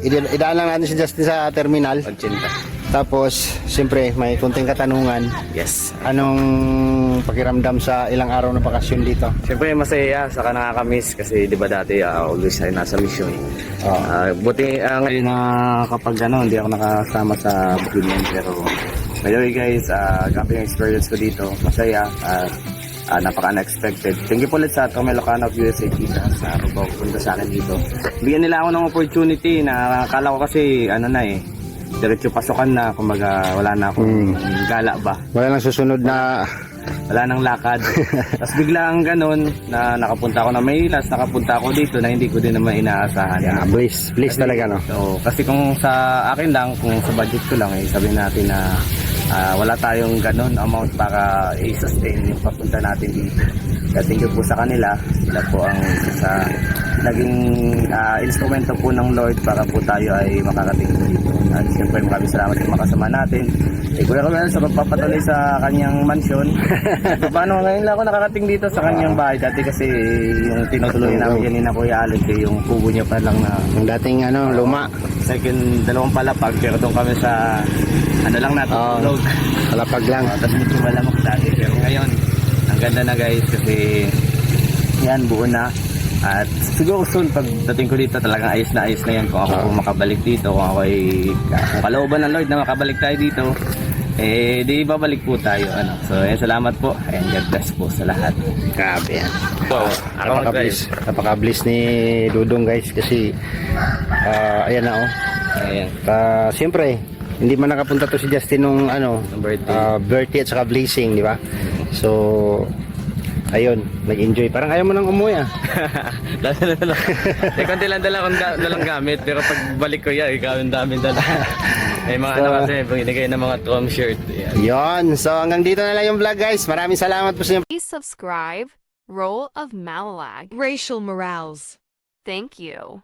Idaan lang natin si Justin sa terminal. 80. Tapos, siyempre, may konting katanungan. Yes. Anong pakiramdam sa ilang araw na bakasyon dito? Siyempre masaya, saka nakakamiss kasi di ba dati always ay nasa mission. Buti ngayon na kapag hindi ako nakasama sa Bukidnon, pero anyway guys, grabe yung experience ko dito. Masaya at napaka-unexpected. Thank you po ulit sa Tommy Locano of USA Pizza sa pagpunta sa akin dito. Bigyan nila ako ng opportunity na akala ko kasi diretso pasokan na, kumbaga wala na akong gala ba. Wala nang susunod na... Wala nang lakad. Tapos biglang ganun na nakapunta ako na Maylas, nakapunta ako dito na hindi ko din naman inaasahan. Yeah, bliss talaga, no? So, kasi kung sa akin lang, kung sa budget ko lang, sabihin natin na wala tayong ganun amount para i-sustain yung papunta natin dito. Kaya thank you po sa kanila. Sila po ang isa sa naging instrumento po ng Lord para po tayo ay makakating dito. At siyempre maraming salamat sa makasama natin. Kuya Romel sa pagpapatuloy sa kanyang mansyon. Paano ngayon lang ako nakakating dito sa kanyang bahay. Dati kasi yung tinutuloy namin yan na Kuya Alex, yung kubo niya pa lang na yung dating luma. Second, dalawang palapag, pero doon kami sa lang natutulog. Palapag lang. Tapos medyo malamok dati. Pero ngayon, ang ganda na guys kasi yan, buo na. At siguro soon pagdating ko dito talagang ayos na yan kung ako po makabalik dito, kung ako kung kalooban ng Lord na makabalik tayo dito, di babalik po tayo. So salamat po and God bless po sa lahat. Grabe yan. So, Napaka-bliss ni Dudong guys kasi ayan na ayan. Siyempre hindi man nakapunta to si Justin nung birthday at saka blessing, di ba? So ayun, nag-enjoy. Parang ayaw mo nang umuwi Konti lang dalang gamit, pero pag balik ko ikaw yung daming dala. May mga kasi binigay ng mga Tom shirt. Yon. So hanggang dito na lang yung vlog guys. Maraming salamat po sa inyo. Please subscribe. Role of Malalag. Racial Morales. Thank you.